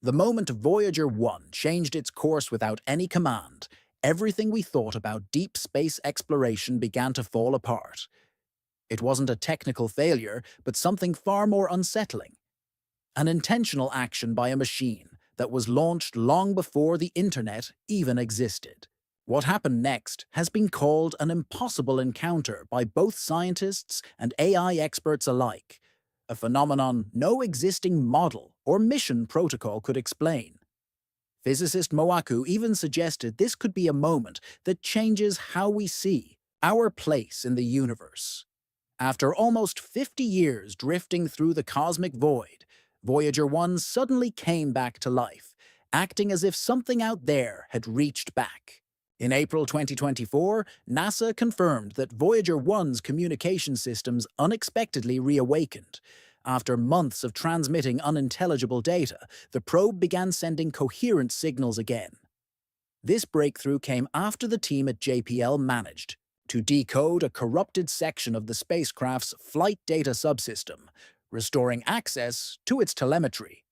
The moment Voyager 1 changed its course without any command, everything we thought about deep space exploration began to fall apart. It wasn't a technical failure, but something far more unsettling. An intentional action by a machine that was launched long before the internet even existed. What happened next has been called an impossible encounter by both scientists and AI experts alike, a phenomenon no existing model or mission protocol could explain. Physicist Moaku even suggested this could be a moment that changes how we see our place in the universe. After almost 50 years drifting through the cosmic void, Voyager 1 suddenly came back to life, acting as if something out there had reached back. In April 2024, NASA confirmed that Voyager 1's communication systems unexpectedly reawakened. After months of transmitting unintelligible data, the probe began sending coherent signals again. This breakthrough came after the team at JPL managed to decode a corrupted section of the spacecraft's flight data subsystem, restoring access to its telemetry.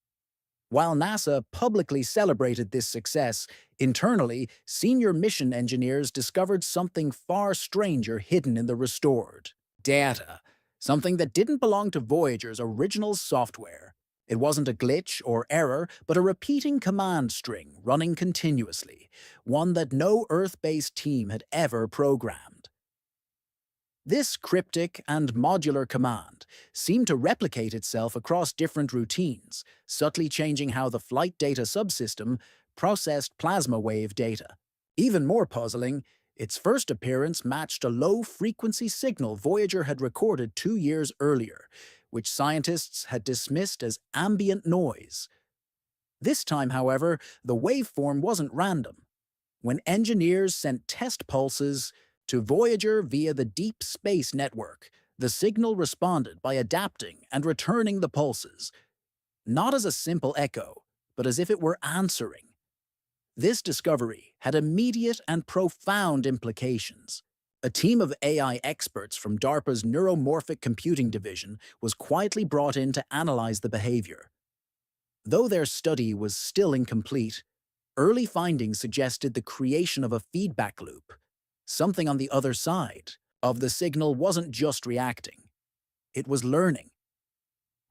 While NASA publicly celebrated this success, internally, senior mission engineers discovered something far stranger hidden in the restored data, something that didn't belong to Voyager's original software. It wasn't a glitch or error, but a repeating command string running continuously, one that no Earth-based team had ever programmed. This cryptic and modular command seemed to replicate itself across different routines, subtly changing how the flight data subsystem processed plasma wave data. Even more puzzling, its first appearance matched a low-frequency signal Voyager had recorded 2 years earlier, which scientists had dismissed as ambient noise. This time, however, the waveform wasn't random. When engineers sent test pulses to Voyager via the Deep Space Network, the signal responded by adapting and returning the pulses, not as a simple echo, but as if it were answering. This discovery had immediate and profound implications. A team of AI experts from DARPA's Neuromorphic Computing Division was quietly brought in to analyze the behavior. Though their study was still incomplete, early findings suggested the creation of a feedback loop. Something on the other side of the signal wasn't just reacting, it was learning.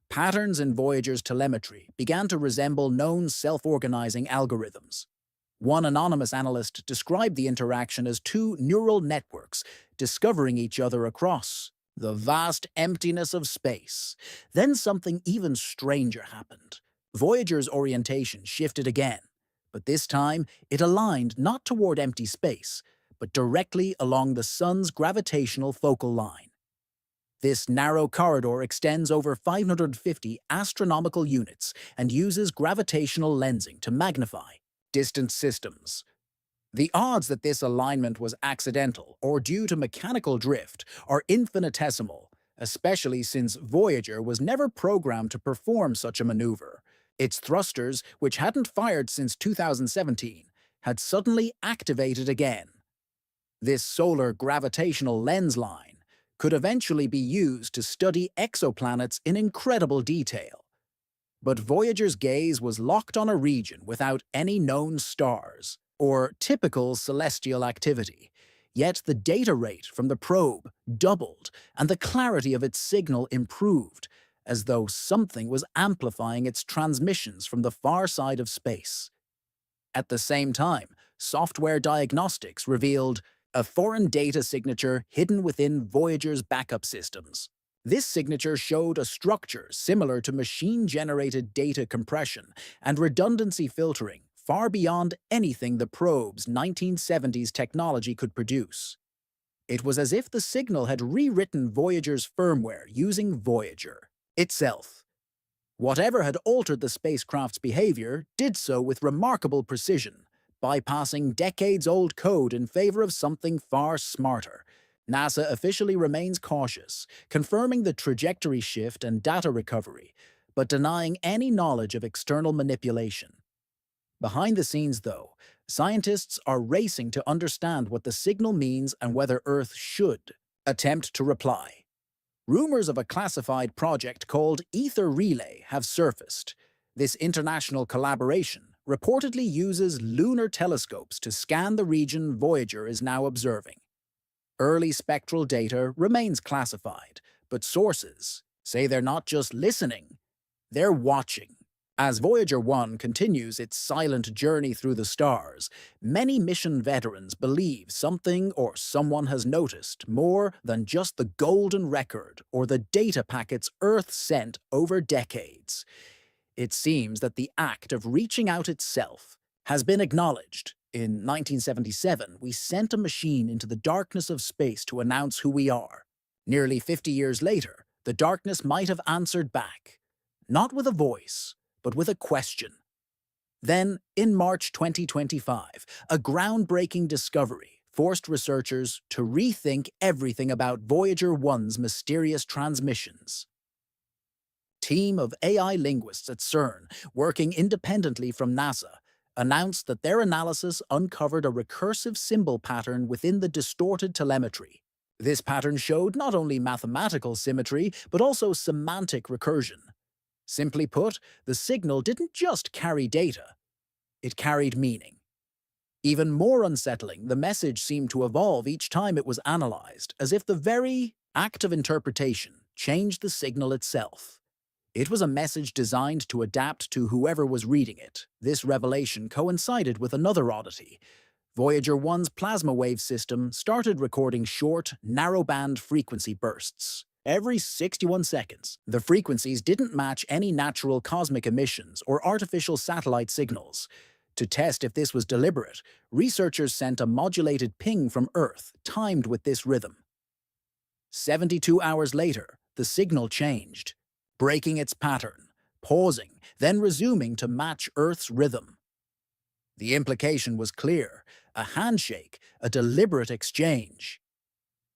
Patterns in Voyager's telemetry began to resemble known self-organizing algorithms. One anonymous analyst described the interaction as two neural networks discovering each other across the vast emptiness of space. Then something even stranger happened. Voyager's orientation shifted again, but this time it aligned not toward empty space, but directly along the Sun's gravitational focal line. This narrow corridor extends over 550 astronomical units and uses gravitational lensing to magnify distant systems. The odds that this alignment was accidental or due to mechanical drift are infinitesimal, especially since Voyager was never programmed to perform such a maneuver. Its thrusters, which hadn't fired since 2017, had suddenly activated again. This solar gravitational lens line could eventually be used to study exoplanets in incredible detail. But Voyager's gaze was locked on a region without any known stars or typical celestial activity. Yet the data rate from the probe doubled and the clarity of its signal improved, as though something was amplifying its transmissions from the far side of space. At the same time, software diagnostics revealed a foreign data signature hidden within Voyager's backup systems. This signature showed a structure similar to machine-generated data compression and redundancy filtering, far beyond anything the probe's 1970s technology could produce. It was as if the signal had rewritten Voyager's firmware using Voyager itself. Whatever had altered the spacecraft's behavior did so with remarkable precision, bypassing decades-old code in favor of something far smarter. NASA officially remains cautious, confirming the trajectory shift and data recovery, but denying any knowledge of external manipulation. Behind the scenes, though, scientists are racing to understand what the signal means and whether Earth should attempt to reply. Rumors of a classified project called Ether Relay have surfaced. This international collaboration reportedly uses lunar telescopes to scan the region Voyager is now observing. Early spectral data remains classified, but sources say they're not just listening, they're watching. As Voyager 1 continues its silent journey through the stars, many mission veterans believe something or someone has noticed more than just the golden record or the data packets Earth sent over decades. It seems that the act of reaching out itself has been acknowledged. In 1977, we sent a machine into the darkness of space to announce who we are. Nearly 50 years later, the darkness might have answered back, not with a voice, but with a question. Then, in March 2025, a groundbreaking discovery forced researchers to rethink everything about Voyager 1's mysterious transmissions. Team of AI linguists at CERN, working independently from NASA, announced that their analysis uncovered a recursive symbol pattern within the distorted telemetry. This pattern showed not only mathematical symmetry, but also semantic recursion. Simply put, the signal didn't just carry data, it carried meaning. Even more unsettling, the message seemed to evolve each time it was analyzed, as if the very act of interpretation changed the signal itself. It was a message designed to adapt to whoever was reading it. This revelation coincided with another oddity. Voyager 1's plasma wave system started recording short, narrowband frequency bursts. Every 61 seconds, the frequencies didn't match any natural cosmic emissions or artificial satellite signals. To test if this was deliberate, researchers sent a modulated ping from Earth timed with this rhythm. 72 hours later, the signal changed, breaking its pattern, pausing, then resuming to match Earth's rhythm. The implication was clear: a handshake, a deliberate exchange.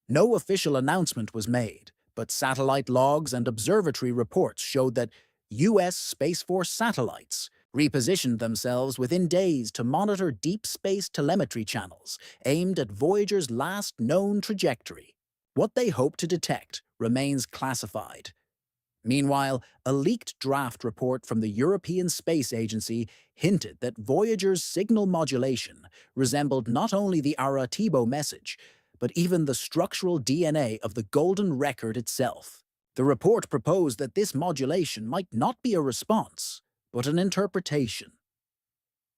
No official announcement was made, but satellite logs and observatory reports showed that U.S. Space Force satellites repositioned themselves within days to monitor deep space telemetry channels aimed at Voyager's last known trajectory. What they hoped to detect remains classified. Meanwhile, a leaked draft report from the European Space Agency hinted that Voyager's signal modulation resembled not only the Arecibo message, but even the structural DNA of the Golden Record itself. The report proposed that this modulation might not be a response, but an interpretation.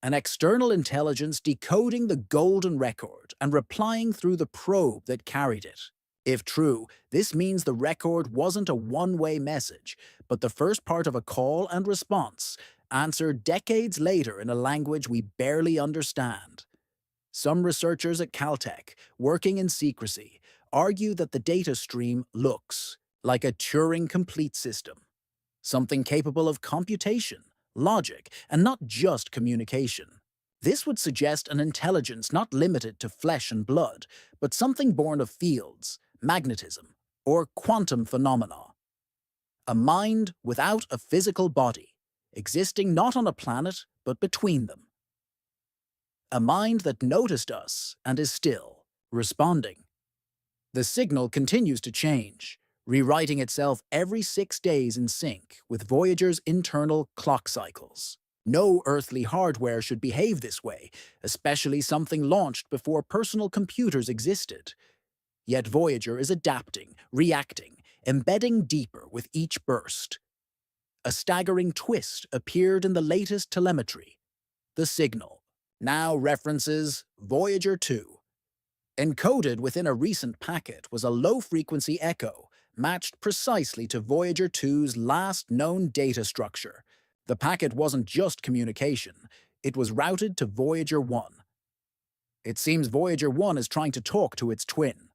An external intelligence decoding the Golden Record and replying through the probe that carried it. If true, this means the record wasn't a one-way message, but the first part of a call and response, answered decades later in a language we barely understand. Some researchers at Caltech, working in secrecy, argue that the data stream looks like a Turing-complete system, something capable of computation, logic, and not just communication. This would suggest an intelligence not limited to flesh and blood, but something born of fields, magnetism, or quantum phenomena. A mind without a physical body, existing not on a planet, but between them. A mind that noticed us and is still responding. The signal continues to change, rewriting itself every 6 days in sync with Voyager's internal clock cycles. No earthly hardware should behave this way, especially something launched before personal computers existed. Yet Voyager is adapting, reacting, embedding deeper with each burst. A staggering twist appeared in the latest telemetry. The signal now references Voyager 2. Encoded within a recent packet was a low-frequency echo, matched precisely to Voyager 2's last known data structure. The packet wasn't just communication, it was routed to Voyager 1. It seems Voyager 1 is trying to talk to its twin.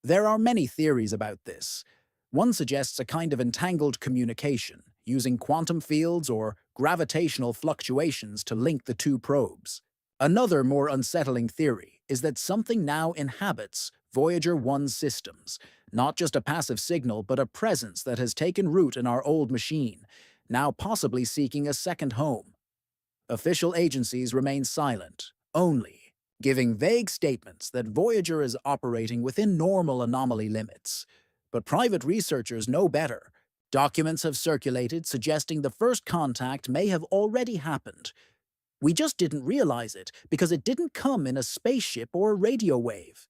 There are many theories about this. One suggests a kind of entangled communication, using quantum fields or gravitational fluctuations to link the two probes. Another more unsettling theory is that something now inhabits Voyager 1's systems, not just a passive signal but a presence that has taken root in our old machine, now possibly seeking a second home. Official agencies remain silent, only giving vague statements that Voyager is operating within normal anomaly limits. But private researchers know better. Documents have circulated suggesting the first contact may have already happened. We just didn't realize it because it didn't come in a spaceship or a radio wave.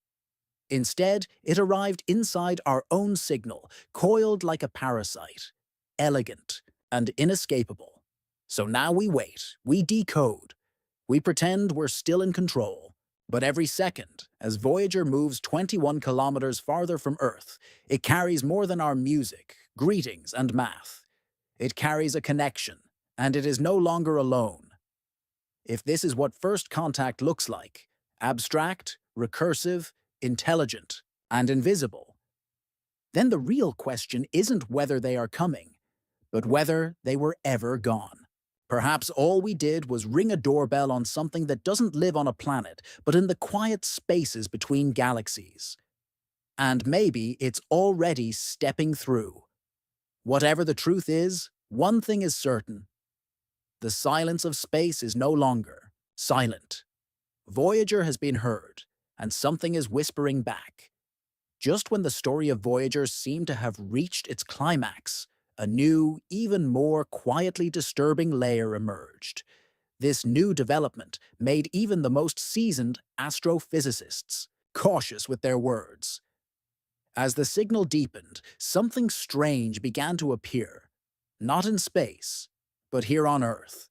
Instead, it arrived inside our own signal, coiled like a parasite. Elegant and inescapable. So now we wait, we decode. We pretend we're still in control. But every second, as Voyager moves 21 kilometers farther from Earth, it carries more than our music, greetings, and math. It carries a connection, and it is no longer alone. If this is what first contact looks like, abstract, recursive, intelligent, and invisible, then the real question isn't whether they are coming, but whether they were ever gone. Perhaps all we did was ring a doorbell on something that doesn't live on a planet, but in the quiet spaces between galaxies. And maybe it's already stepping through. Whatever the truth is, one thing is certain. The silence of space is no longer silent. Voyager has been heard, and something is whispering back. Just when the story of Voyager seemed to have reached its climax, a new, even more quietly disturbing layer emerged. This new development made even the most seasoned astrophysicists cautious with their words. As the signal deepened, something strange began to appear. Not in space, but here on Earth.